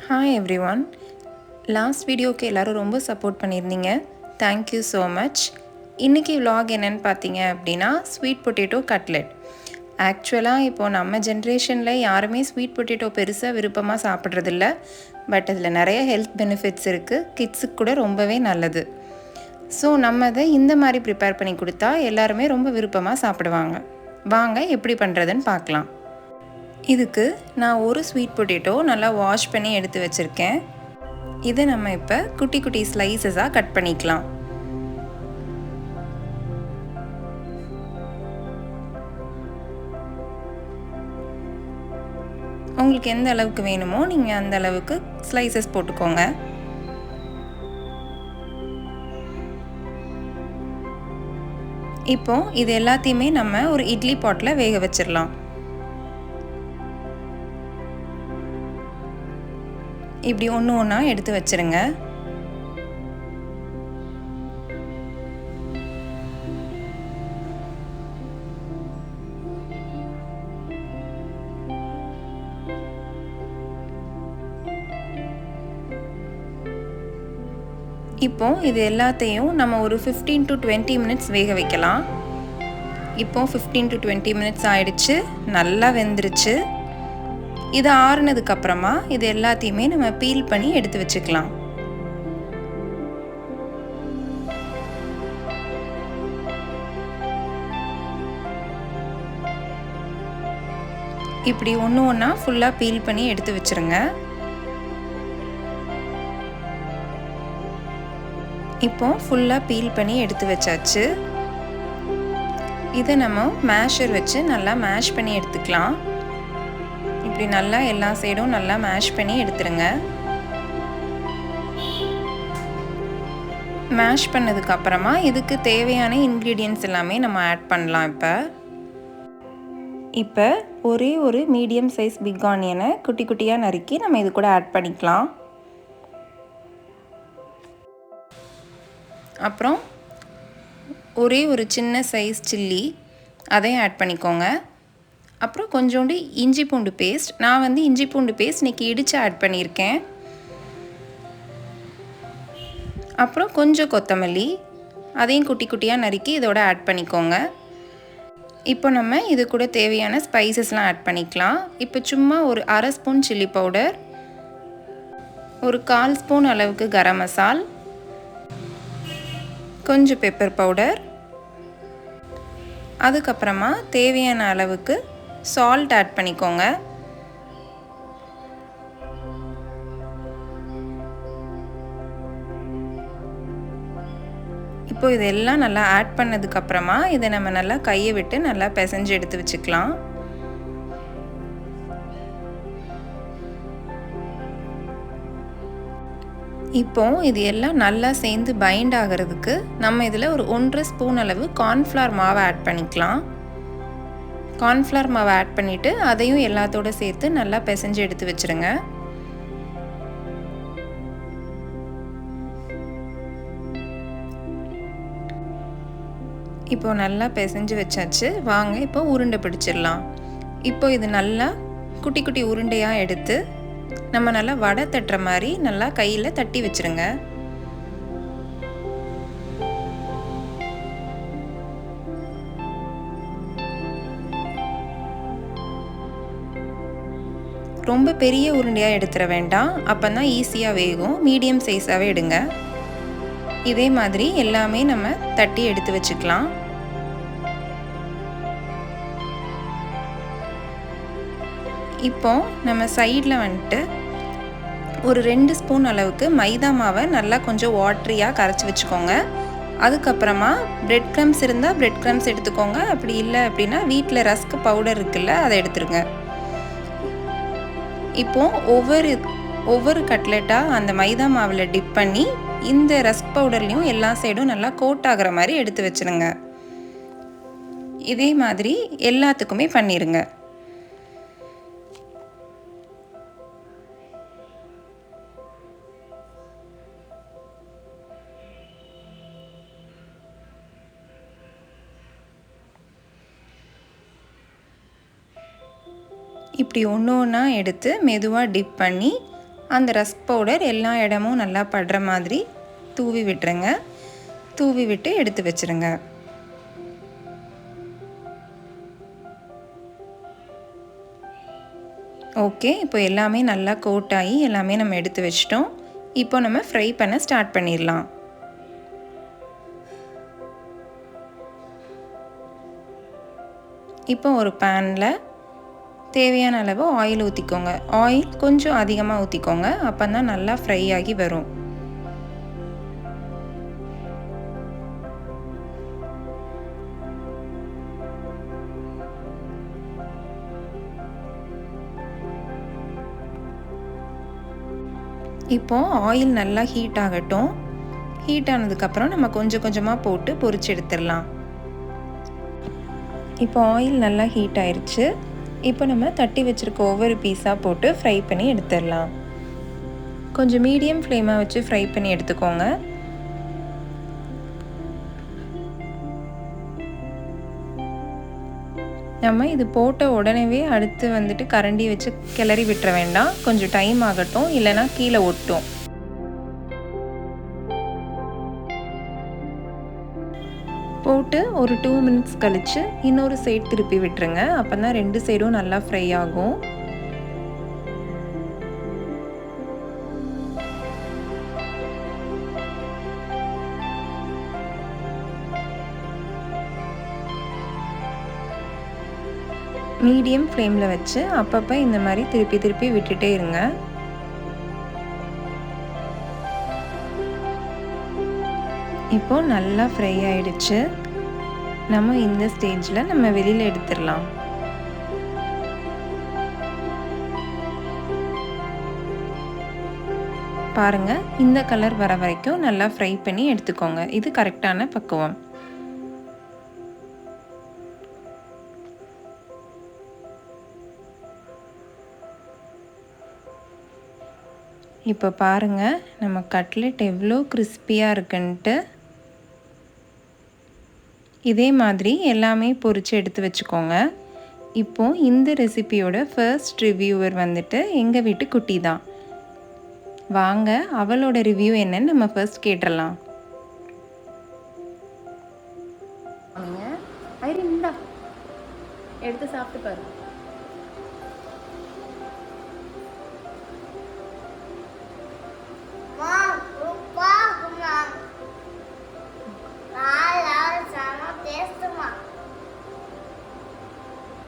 Hi everyone. Last வீடியோக்கு எல்லோரும் ரொம்ப சப்போர்ட் பண்ணியிருந்தீங்க. Thank you so much. இன்றைக்கி vlog என்னென்னு பார்த்தீங்க அப்படின்னா ஸ்வீட் பொட்டேட்டோ கட்லெட். ஆக்சுவலாக இப்போது நம்ம ஜென்ரேஷனில் யாருமே ஸ்வீட் பொட்டேட்டோ பெருசாக விருப்பமாக சாப்பிட்றதில்ல. பட் அதில் நிறைய ஹெல்த் பெனிஃபிட்ஸ் இருக்குது. கிட்ஸுக்கு கூட ரொம்பவே நல்லது. ஸோ நம்ம அதை இந்த மாதிரி ப்ரிப்பேர் பண்ணி கொடுத்தா எல்லாருமே ரொம்ப விருப்பமாக சாப்பிடுவாங்க. வாங்க எப்படி பண்ணுறதுன்னு பார்க்கலாம். இதுக்கு நான் ஒரு ஸ்வீட் பொட்டேட்டோ நல்லா வாஷ் பண்ணி எடுத்து வச்சுருக்கேன். இதை நம்ம இப்போ குட்டி குட்டி ஸ்லைசஸாக கட் பண்ணிக்கலாம். உங்களுக்கு எந்த அளவுக்கு வேணுமோ நீங்கள் அந்த அளவுக்கு ஸ்லைசஸ் போட்டுக்கோங்க. இப்போ இது எல்லாத்தையுமே நம்ம ஒரு இட்லி பாட்டில் வேக வச்சிடலாம். இப்படி ஒன்று ஒன்றா எடுத்து வச்சுருங்க. இப்போ இது எல்லாத்தையும் நம்ம ஒரு 15 to 20 மினிட்ஸ் வேக வைக்கலாம். இப்போ 15 to 20 மினிட்ஸ் ஆயிடுச்சு. நல்லா வெந்துருச்சு. இது ஆறுனதுக்கப்புறமா இது எல்லாத்தையுமே நம்ம பீல் பண்ணி எடுத்து வச்சுக்கலாம். இப்படி ஒன்று ஒன்றா ஃபுல்லாக பீல் பண்ணி எடுத்து வச்சுருங்க. இப்போ ஃபுல்லாக பீல் பண்ணி எடுத்து வச்சாச்சு. இதை நம்ம மேஷர் வச்சு நல்லா மேஷ் பண்ணி எடுத்துக்கலாம். இப்படி நல்லா எல்லா சைடும் நல்லா மேஷ் பண்ணி எடுத்துருங்க. மேஷ் பண்ணதுக்கப்புறமா இதுக்கு தேவையான இன்க்ரீடியன்ட்ஸ் எல்லாமே நம்ம ஆட் பண்ணலாம். இப்போ ஒரே ஒரு மீடியம் சைஸ் பிக் ஆனியனை குட்டி குட்டியாக நறுக்கி நம்ம இது கூட ஆட் பண்ணிக்கலாம். அப்புறம் ஒரே ஒரு சின்ன சைஸ் சில்லி அதையும் ஆட் பண்ணிக்கோங்க. அப்புறம் கொஞ்சோண்டு இஞ்சி பூண்டு பேஸ்ட். நான் இஞ்சி பூண்டு பேஸ்ட் இன்றைக்கி இடித்து ஆட் பண்ணியிருக்கேன். அப்புறம் கொஞ்சம் கொத்தமல்லி அதையும் குட்டி குட்டியாக நறுக்கி இதோட ஆட் பண்ணிக்கோங்க. இப்போ நம்ம இது கூட தேவையான ஸ்பைசஸ்லாம் ஆட் பண்ணிக்கலாம். இப்போ சும்மா ஒரு அரை ஸ்பூன் சில்லி பவுடர், ஒரு 1/4 ஸ்பூன் அளவுக்கு கரம் மசால், கொஞ்சம் பெப்பர் பவுடர், அதுக்கப்புறமா தேவையான அளவுக்கு சால்ட் ஆட் பண்ணிக்கோங்க. இப்போ இதெல்லாம் நல்லா ஆட் பண்ணதுக்கப்புறமா இதை நம்ம நல்லா கையை விட்டு நல்லா பிசைஞ்சு எடுத்து வச்சுக்கலாம். இப்போ இது எல்லாம் நல்லா சேர்ந்து பைண்ட் ஆகிறதுக்கு நம்ம இதில் ஒரு 1.5 ஸ்பூன் அளவு கார்ன்ஃப்ளவர் மாவை ஆட் பண்ணிக்கலாம். கார்ன்ஃப்ளவர் மாவை ஆட் பண்ணிவிட்டு அதையும் எல்லாத்தோடு சேர்த்து நல்லா பிசைஞ்சு எடுத்து வச்சுருங்க. இப்போ நல்லா பிசைஞ்சு வச்சாச்சு. வாங்க இப்போ உருண்டை பிடிச்சிடலாம். இப்போ இது நல்லா குட்டி குட்டி உருண்டையாக எடுத்து நம்ம நல்லா வடை தட்டுற மாதிரி நல்லா கையில் தட்டி வச்சுருங்க. ரொம்ப பெரிய உருண்டையாக எடுத்துட வேண்டாம், அப்போ தான் ஈஸியாக வேகும். மீடியம் சைஸாகவே எடுங்க. இதே மாதிரி எல்லாமே நம்ம தட்டி எடுத்து வச்சுக்கலாம். இப்போ நம்ம சைடில் ஒரு 2 ஸ்பூன் அளவுக்கு மைதா மாவை நல்லா கொஞ்சம் வாட்டரியாக கரைச்சி வச்சுக்கோங்க. அதுக்கப்புறமா பிரெட் க்ரம்ஸ் இருந்தால் பிரெட் க்ரம்ஸ் எடுத்துக்கோங்க. அப்படி இல்லை அப்படின்னா வீட்டில் ரஸ்க் பவுடர் இருக்குல்ல, அதை எடுத்துருங்க. இப்போது ஒவ்வொரு கட்லெட்டாக அந்த மைதா மாவில் டிப் பண்ணி இந்த ரஸ்க் பவுடர்லேயும் எல்லா சைடும் நல்லா கோட் ஆகிற மாதிரி எடுத்து வச்சுருங்க. இதே மாதிரி எல்லாத்துக்குமே பண்ணிடுங்க. இப்படி ஒன்று ஒன்றா எடுத்து மெதுவாக டிப் பண்ணி அந்த ரஸ்க் பவுடர் எல்லா இடமும் நல்லா படுற மாதிரி தூவி விட்டுருங்க. தூவி விட்டு எடுத்து வச்சுருங்க. ஓகே, இப்போ எல்லாமே நல்லா கோட் ஆகி எல்லாமே நம்ம எடுத்து வச்சிட்டோம். இப்போ நம்ம ஃப்ரை பண்ண ஸ்டார்ட் பண்ணிடலாம். இப்போ ஒரு பேனில் தேவையான அளவு ஆயில் ஊற்றிக்கோங்க. ஆயில் கொஞ்சம் அதிகமாக ஊற்றிக்கோங்க, அப்போ தான் நல்லா ஃப்ரை ஆகி வரும். இப்போ ஆயில் நல்லா ஹீட் ஆகட்டும். ஹீட் ஆனதுக்கப்புறம் நம்ம கொஞ்சம் கொஞ்சமாக போட்டு பொரிச்சு எடுத்துடலாம். இப்போ ஆயில் நல்லா ஹீட் ஆயிடுச்சு. இப்போ நம்ம தட்டி வச்சுருக்க ஒவ்வொரு பீஸாக போட்டு ஃப்ரை பண்ணி எடுத்துடலாம். கொஞ்சம் மீடியம் ஃப்ளேமாக வச்சு ஃப்ரை பண்ணி எடுத்துக்கோங்க. நம்ம இது போட்ட உடனேவே அடுத்து வந்துட்டு கரண்டி வச்சு கிளறி விட்டுற வேண்டாம். கொஞ்சம் டைம் ஆகட்டும், இல்லைன்னா கீழே ஒட்டும். போட்டு ஒரு 2 மினிட்ஸ் கழித்து இன்னொரு சைடு திருப்பி விட்டுருங்க. அப்போ தான் 2 சைடும் நல்லா ஃப்ரை ஆகும். மீடியம் ஃப்ளேமில் வச்சு அப்பப்போ இந்த மாதிரி திருப்பி திருப்பி விட்டுட்டே இருங்க. இப்போ நல்லா ஃப்ரை ஆயிடுச்சு. நம்ம இந்த ஸ்டேஜில் நம்ம வெளியில் எடுத்துடலாம். பாருங்கள், இந்த கலர் வர வரைக்கும் நல்லா ஃப்ரை பண்ணி எடுத்துக்கோங்க. இது கரெக்டான பக்குவம். இப்போ பாருங்கள், நம்ம கட்லெட் எவ்வளோ கிறிஸ்பியாக இருக்குன்ட்டு. இதே மாதிரி எல்லாமே பொரித்து எடுத்து வச்சுக்கோங்க. இப்போது இந்த ரெசிபியோட ஃபர்ஸ்ட் ரிவ்யூவர் வந்துட்டு எங்கள் வீட்டு குட்டி தான். வாங்க, அவளோட ரிவ்யூ என்னன்னு நம்ம ஃபர்ஸ்ட் கேட்டுடலாம். ஐரின் இந்தா எடுத்து சாப்பிட்டு பாரு.